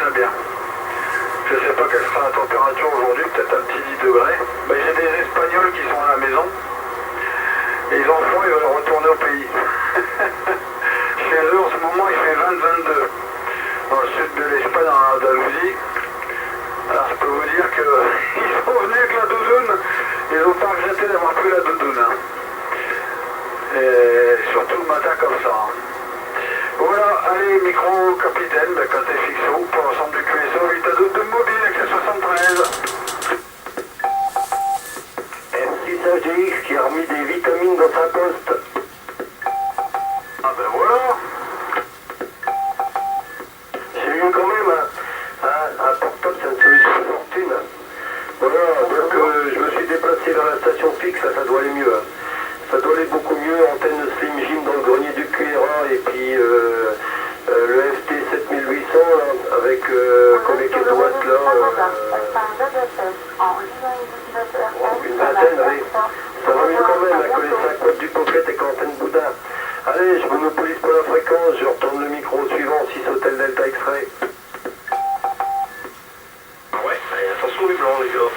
va bien. Je sais pas quelle sera la température aujourd'hui, peut-être un petit 10 degrés. Mais j'ai des Espagnols qui sont à la maison. Et ils en font, ils veulent retourner au pays. Chez eux, en ce moment, il fait 20-22. Dans le sud de l'Espagne, en Andalousie. Alors, je peux vous dire qu'ils sont venus avec la doudoune. Ils n'ont pas regretté d'avoir pris la doudoune. Hein. Et surtout le matin comme ça. Hein. Voilà, allez, micro capitaine, côté fixo, pour l'ensemble du QSO, 8 à 12 de mobile avec la 73. M6HDX qui a remis des vitamines dans sa poste. Ah ben voilà. J'ai eu quand même un portable, c'est une solution de fortune. Voilà, donc je me suis déplacé vers la station fixe, ça doit aller mieux. Ça doit aller beaucoup mieux, antenne Slim Jim dans le grenier du QRA et puis le FT 7800 là, avec comme les droite là. Une vingtaine, allez. Ça va mieux quand même, que les 5 watts du pocket et qu'antenne Boudin. Allez, je monopolise pas la fréquence, je retourne le micro suivant, 6 Hôtel Delta X-Ray. Ah ouais, allez, attention les blancs les gars.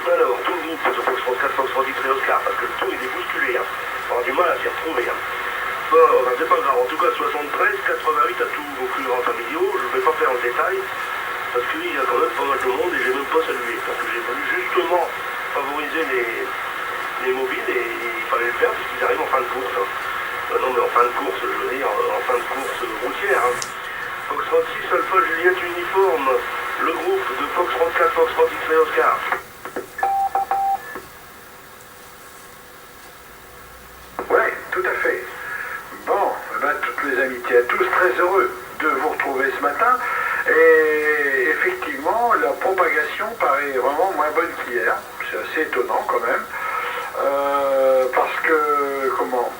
Alors, tout le groupe de Foxtrot 4, Foxtrot X-Ray Oscar, parce que le tour il est bousculé, hein. On aura du mal à s'y retrouver, hein. Bon, ben, c'est pas grave, en tout cas 73, 88 à tous vos plus grands familiaux, je ne vais pas faire en détail, parce qu'il y a quand même pas mal de monde et j'ai même pas salué. Donc j'ai voulu justement favoriser les mobiles et il fallait le faire parce qu'ils arrivent en fin de course. Hein. Non mais en fin de course, je veux dire, en fin de course routière. Hein. Foxtrot 6, Alpha Juliette Uniforme, le groupe de Foxtrot 4, Foxtrot X-Ray Oscar. Ouais, tout à fait. Bon, eh ben, toutes les amitiés à tous, très heureux de vous retrouver ce matin. Et effectivement, la propagation paraît vraiment moins bonne qu'hier. C'est assez étonnant quand même. Parce que, comment,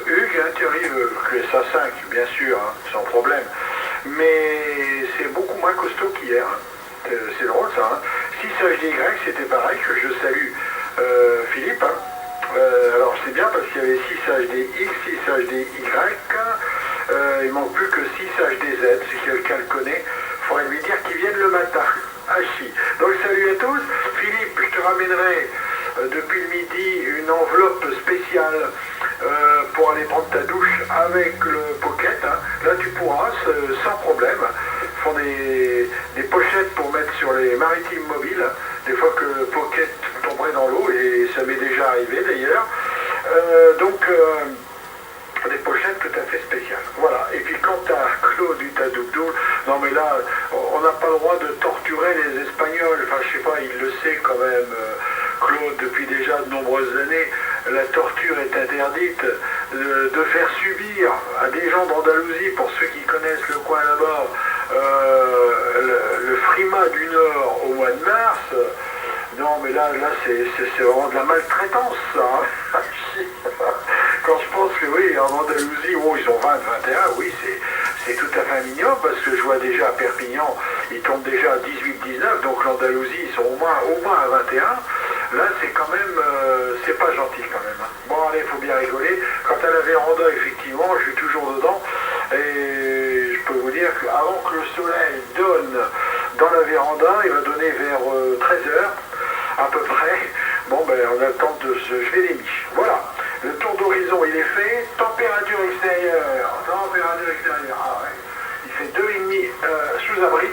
Hugues, hein, tu arrives, que SA5, bien sûr, hein, sans problème. Mais c'est beaucoup moins costaud qu'hier. Hein. C'est drôle ça. Hein. 6HDY, c'était pareil, que je salue Philippe. Hein. Alors c'est bien parce qu'il y avait 6HDX, 6HDY, il manque plus que 6HDZ, si quelqu'un le connaît, il faudrait lui dire qu'il vienne le matin. Ah si. Donc salut à tous, Philippe, je te ramènerai depuis le midi une enveloppe spéciale pour aller prendre ta douche avec le pocket. Hein. Là tu pourras sans problème. Ils font des pochettes pour mettre sur les maritimes mobiles, des fois que le pocket tomberait dans l'eau, et ça m'est déjà arrivé d'ailleurs. Donc des pochettes tout à fait spéciales. Voilà. Et puis quant à Claude du Tadoubdou, non mais là, on n'a pas le droit de torturer les Espagnols. Enfin, je sais pas, il le sait quand même, Claude, depuis déjà de nombreuses années. La torture est interdite. De faire subir à des gens d'Andalousie, pour ceux qui connaissent le coin là-bas, le Frima du Nord au mois de mars, non mais là c'est vraiment de la maltraitance ça. Hein. Quand je pense que oui, en Andalousie, oh, ils ont 20, 21, oui, c'est tout à fait mignon, parce que je vois déjà à Perpignan, ils tombent déjà à 18, 19, donc l'Andalousie, ils sont au moins à 21. Là, c'est quand même, c'est pas gentil quand même. Hein. Bon, allez, il faut bien rigoler. Quant à la véranda, effectivement, je suis toujours dedans, et je peux vous dire qu'avant que le soleil donne dans la véranda, il va donner vers 13h, à peu près. Bon, ben, on a le temps de se jeter les miches. Voilà. Le tour d'horizon, il est fait. Température extérieure. Ah ouais. Il fait 2,5 sous abri.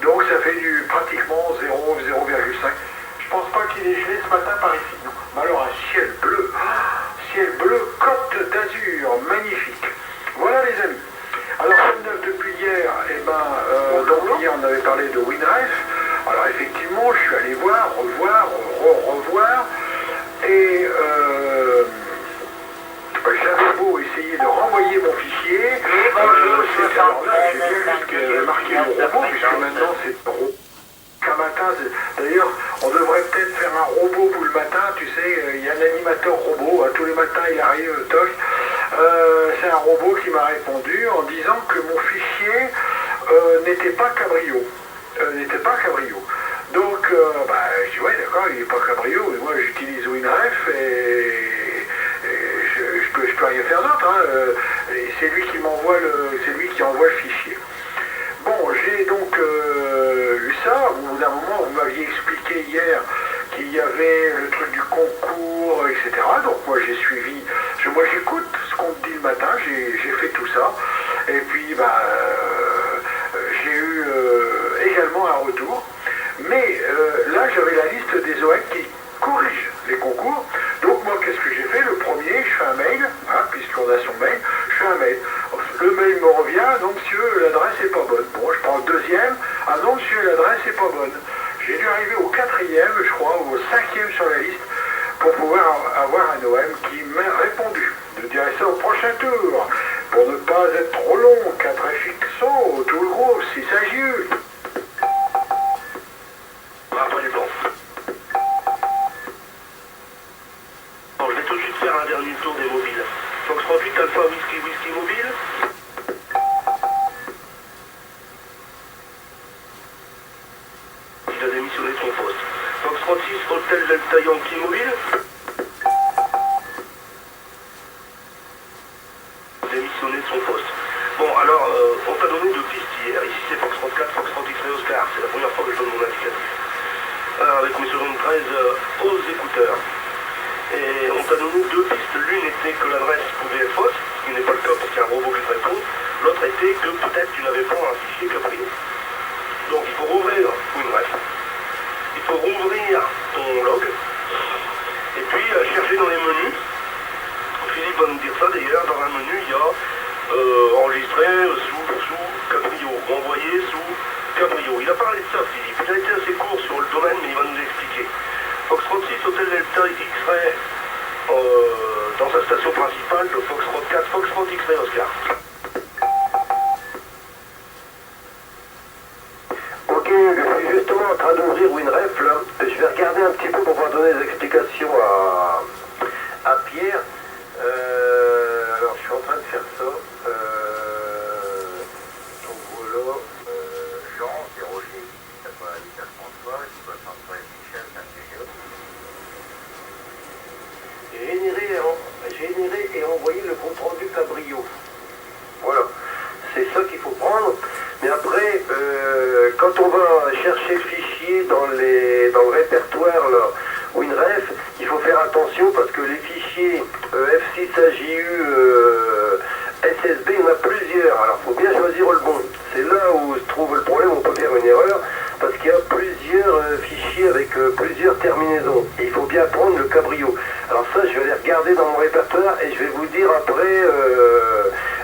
Donc ça fait du pratiquement 0, 0,5. Je pense pas qu'il est gelé ce matin par ici. Non. Mais alors un ciel bleu. Ciel bleu, Côte d'Azur. Magnifique. Voilà les amis. Alors comme neuf depuis hier, donc hier on avait parlé de WinRef. Alors effectivement, je suis allé voir, revoir. Et j'avais beau essayer de renvoyer mon fichier, alors là j'ai bien juste marqué le robot, puisque maintenant c'est le robot. Qu'un matin, d'ailleurs, on devrait peut-être faire un robot pour le matin, tu sais, il y a l'animateur robot, tous les matins il arrive, toc. C'est un robot qui m'a répondu en disant que mon fichier n'était pas cabrio. Donc, je dis, ouais, d'accord, il n'est pas cabrio, mais moi j'utilise WinRef et je peux rien faire d'autre. Hein. Et c'est lui qui m'envoie c'est lui qui envoie le fichier. Bon, j'ai donc eu ça. Au bout d'un moment, vous m'aviez expliqué hier qu'il y avait le truc du concours, etc. Donc moi j'ai suivi, moi j'écoute ce qu'on me dit le matin, j'ai fait tout ça. Et puis j'ai eu également un retour. Mais là j'avais la liste des OM qui corrigent les concours. Donc moi qu'est-ce que j'ai fait? Le premier, je fais un mail, hein, puisqu'on a son mail, je fais un mail. Le mail me revient, non monsieur, l'adresse n'est pas bonne. Bon, je prends le deuxième, ah non monsieur, l'adresse n'est pas bonne. J'ai dû arriver au quatrième, je crois, ou au cinquième sur la liste, pour pouvoir avoir un OM qui m'a répondu. Je dirai ça au prochain tour, pour ne pas être trop long, 4 fixo, tout le gros, 6 agieux. Après les blancs. Bon, je vais tout de suite faire un dernier tour des mobiles. Fox 38 Alpha Whisky mobile. Il a démissionné de son poste. Fox 36 Hôtel Delta Yankee mobile. Démissionné de son poste. Bon, alors, on t'a donné 2 pistes hier. Ici, c'est Fox 34, Fox 30 X-Ray Oscar. C'est la première fois que je donne mon indicatif. Avec mes 73 aux écouteurs. Et on t'a donné 2 pistes. L'une était que l'adresse pouvait être fausse, ce qui n'est pas le cas parce qu'il y a un robot qui te répond. L'autre était que peut-être tu n'avais pas un fichier Caprio. Donc il faut rouvrir WinRef. Il faut rouvrir ton log. Et puis chercher dans les menus. Philippe va nous dire ça d'ailleurs. Dans un menu, il y a enregistré sous Cabrio, envoyé sous Cabrio. Il a parlé de ça, Philippe. Il a été assez court sur le domaine, mais il va nous expliquer. Fox 36, Hôtel Delta X-Ray dans sa station principale, le Fox 34, Fox 30 X-Ray Oscar. Ok, je suis justement en train d'ouvrir WinRef là. Je vais regarder un petit peu pour pouvoir donner des explications à Pierre. Alors je suis en train de faire ça. Donc voilà. Jean, c'est Roger, ça va aller à François, 73 Michel, générer et envoyer le compte rendu Cabrio. Voilà, c'est ça qu'il faut prendre. Mais après, quand on va chercher le fichier dans le répertoire là, WinRef, il faut faire attention parce que les fichiers F6AJU SSB, il y en a plusieurs. Alors il faut bien choisir le bon. C'est là où se trouve le problème, on peut faire une erreur parce qu'il y a plusieurs fichiers avec plusieurs terminaisons. Et il faut bien prendre le Cabrio. Alors ça, je vais aller regarder dans mon répertoire et je vais vous dire après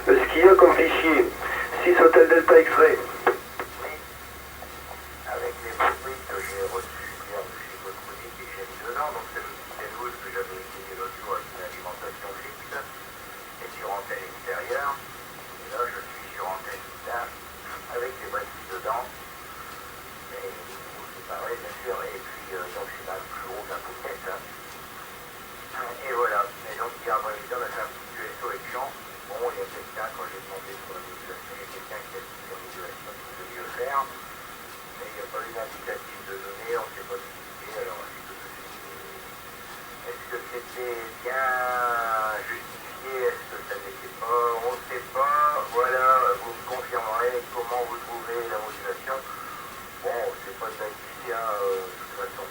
ce qu'il y a comme fichier. 6 Hôtel Delta X-Ray. Oui, avec les bruits que j'ai reçus hier de chez Godronic et j'ai mis dedans, donc c'est le petit L12 que j'avais utilisé l'autre jour avec une alimentation fixe et sur antenne extérieure. Et là, je suis sur antenne là, avec les batteries dedans. Et c'est pareil, bien sûr, et puis donc c'est même plus haut d'un pocket. Et voilà, et donc il y a un vrai on a fait un petit USO avec Jean. Bon, il y a quelqu'un, quand j'ai demandé pour la modulation, il y a quelqu'un qui a dit que la modulation pouvait mieux faire. Mais il n'y a pas eu d'indicatif de données, on ne sait pas expliquer. Alors, est-ce que c'était bien justifié? Est-ce que ça n'était pas? On ne sait pas. Voilà, vous me confirmerez comment vous trouvez la modulation. Bon, c'est pas de l'activité, de toute façon.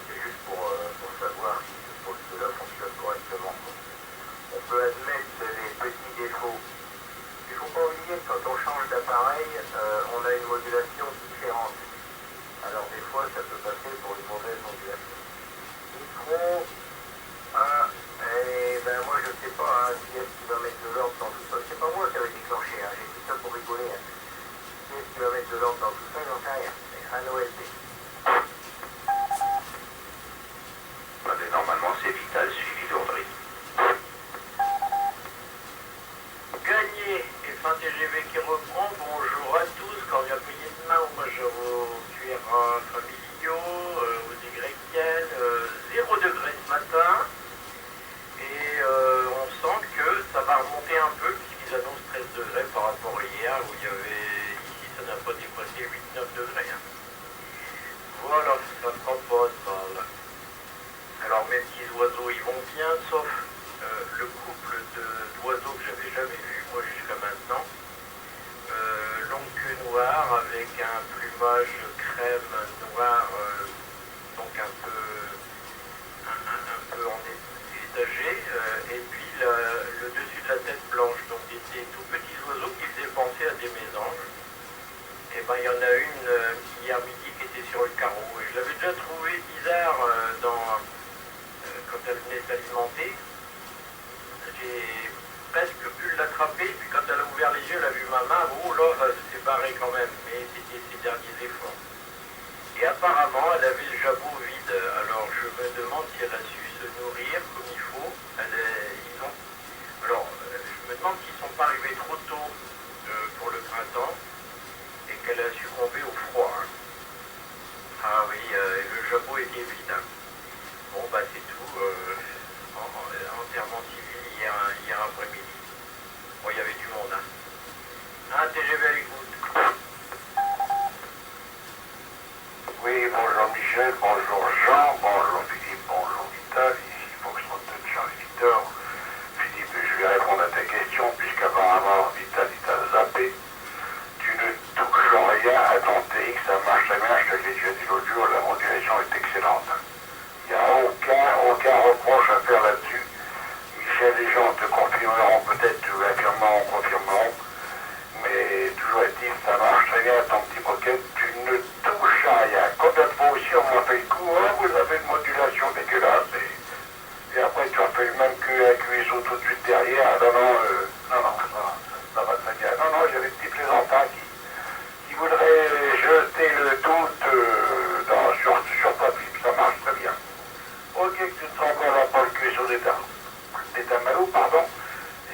C'est juste pour savoir si ce poste-là fonctionne correctement. On peut admettre les petits défauts. Il ne faut pas oublier que quand on change d'appareil, on a une modulation différente. Alors des fois, ça peut passer pour une mauvaise modulation. Micro 1 avec un plumage crème noir, donc un peu en étagé, et puis le dessus de la tête blanche. Donc des tout petits oiseaux qui faisaient penser à des mésanges. Et ben il y en a une hier midi qui était sur le carreau. Et je l'avais déjà trouvé bizarre quand elle venait s'alimenter. J'ai presque pu l'attraper, puis quand elle a ouvert les yeux, elle a vu ma main, oh là, elle s'est barrée quand même, mais c'était ses derniers efforts. Et apparemment, elle avait le jabot vide, alors je me demande si elle a su se nourrir comme il faut. Je me demande s'ils ne sont pas arrivés trop tôt pour le printemps, et qu'elle a succombé au froid. Hein. Ah oui, le jabot était vide. Hein. Bon, bah c'est tout. Enterrement civil hier après-midi. Bon, il y avait du monde. Hein. Ah, TGV à l'écoute. Oui, bonjour Michel, bonjour Jean, bonjour Philippe, bonjour Vital, ici Foxtrot Charlie Victor. Philippe, je vais répondre à ta question, puisqu'apparemment Vital il t'a zappé. Tu ne touches rien à ton TX, ça marche très bien, je te l'ai déjà dit l'autre jour, la modulation est excellente. Il n'y a aucun reproche à faire là-dessus. Michel, les gens te confirmeront, peut-être tu affirmeront, confirmeront, mais toujours est-il, ça marche très bien ton petit pocket, tu ne touches à rien. Quand cette fois aussi, on m'a fait le coup, hein, vous avez une modulation dégueulasse, et après tu as fait le même qu'un QSO tout de suite derrière. Non, ça va très bien. Non, il y a des petits plaisantins qui voudraient jeter le doute sur ta Philippe, ça marche très bien. Ok, que tu ne seras encore là pour le QSO d'État Malou, pardon.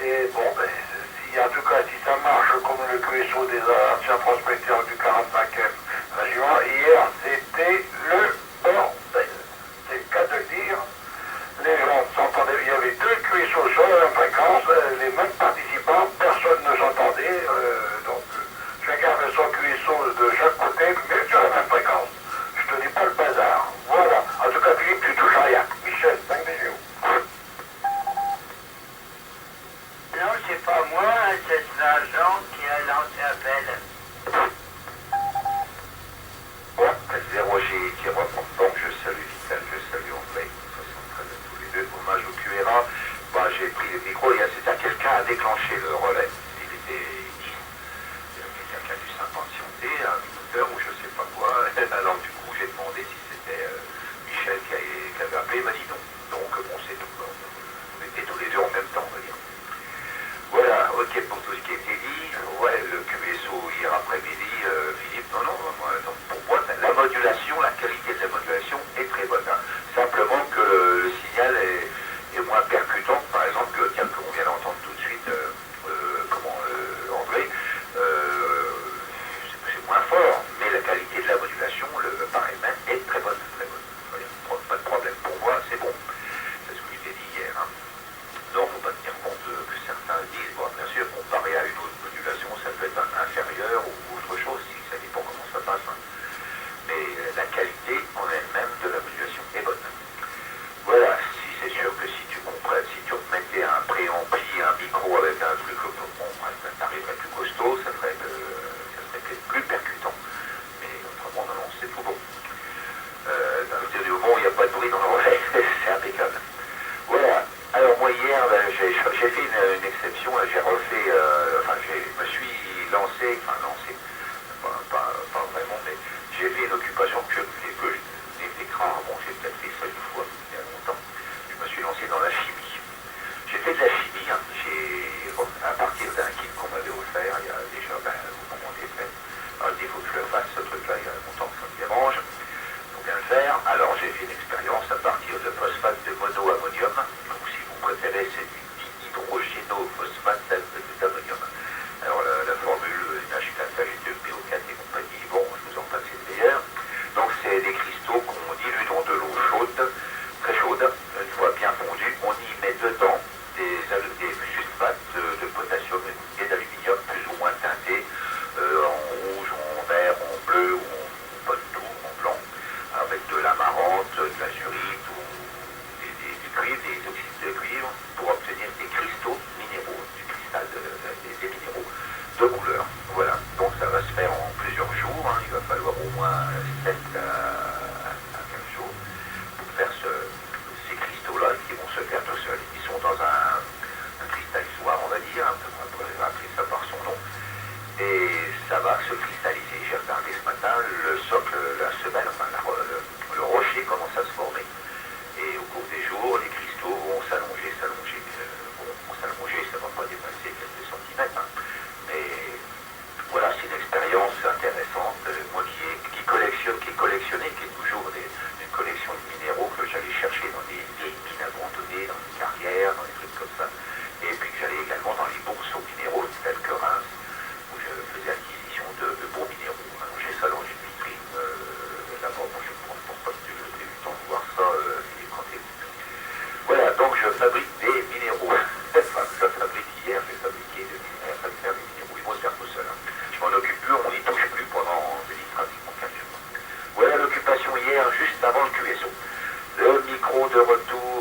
Et bon, en tout cas, si ça marche comme le QSO des anciens prospecteurs du 45e régiment, hier, c'était le bordel. C'est le cas de le dire. Les gens s'entendaient, il y avait deux QSO sur la même fréquence, les mêmes participants, personne ne s'entendait, donc chacun avait son QSO de chaque côté, mais sur la même fréquence. Je te dis pas le bazar. Voilà. En tout cas, Philippe, tu touches à rien. Michel, 5 bisous. Non, c'est pas moi, c'est l'agent qui a lancé appel. Bon, 0G qui reprend. Donc je salue Vital, je salue André, 73 à tous les deux. Hommage au QRA. Bah, j'ai pris le micro, c'est-à-dire quelqu'un a déclenché le relais. Il était 10. Il y a quelqu'un qui a dû s'impatienter, un minuteur ou je sais pas quoi. Alors du coup, j'ai demandé si c'était Michel qui avait appelé. Il m'a dit non. Donc bon, c'est tout. On était tous les deux en même temps, on va dire. Voilà, ok pour tout ce qui a été dit. Ouais, le QSO hier après-midi, Philippe, non, pour moi, la modulation, la qualité de la modulation est très bonne. Hein. Simplement que le signal est moins percutant, par exemple, que qu'on vient d'entendre tout de suite, André, c'est moins fort, mais la qualité de la modulation, pareil même, est très bonne, très bonne. Pas de problème pour moi, c'est bon. C'est ce que je t'ai dit hier. Hein. Donc, il ne faut pas tenir compte que certains disent, bon, bien sûr, comparé à une autre modulation, ça peut être inférieur ou autre chose, si ça dépend comment ça passe. Hein. Mais la qualité en elle-même de la modulation est bonne. Voilà, si c'est sûr que si tu remettais un préampli, un micro avec un truc, bon, ça t'arriverait plus costaud, ça serait peut-être plus percutant. Mais autrement, non, c'est tout bon. Dans le du bon, il n'y a pas de bruit dans le relais, c'est impeccable. Voilà. Alors moi hier, j'ai fait une exception, j'ai refait, je me suis lancé, pas vraiment, mais j'ai fait une occupation que j'ai fait rarement, j'ai peut-être fait ça une fois, il y a longtemps. Je me suis lancé dans la chimie. J'ai fait de la chimie, hein, à partir d'un kit qu'on m'avait offert, il y a déjà, au moment des fêtes. Alors il faut que je le fasse, ce truc-là, il y a longtemps que ça me dérange. Il faut bien le faire. Alors j'ai fait une expérience à partir de phosphate de monoammonium. Donc si vous préférez, c'est du dihydrogénophosphate d'ammonium. Alors la formule, HTAPH2, PO4 et compagnie, bon, je vous en passe une meilleure. Donc c'est des cristaux qu'on dilue dans de l'eau chaude, très chaude, une fois bien fondue, on y met dedans des sulfates de potassium et d'aluminium plus ou moins teintés, en rouge, en vert, en bleu, jours, hein, il va falloir au moins 7 à 15 jours pour faire ces cristaux-là qui vont se faire tout seuls. Ils sont dans un cristallisoir, on va dire, hein, on pourrait appeler ça par son nom, et ça va se cristalliser. J'ai regardé ce matin, le socle, la semelle, enfin le rocher commence à se former. Et au cours des jours, les cristaux vont s'allonger, ça ne va pas dépasser quelques centimètres. Hein. Mais voilà, c'est une expérience intéressante. Moi qui collectionnais, qui est toujours une collection de minéraux que j'allais chercher dans des vieilles mines abandonnées, dans des carrières, dans des trucs comme ça. Et puis que j'allais également dans les bourses aux minéraux, telles que Reims, où je faisais acquisition de bons minéraux. Alors, j'ai ça dans une vitrine là-bas. Bon, je ne pense pas que j'ai eu le temps de voir ça. Voilà, donc je fabrique des minéraux. Enfin, je fabrique hier, j'ai fabriqué des minéraux. Il faut se faire tout seul. Hein. Je m'en occupe plus, on n'y touche plus pendant pratiquement 4 jours. Voilà l'occupation hier, juste avant le QSO. Le micro de retour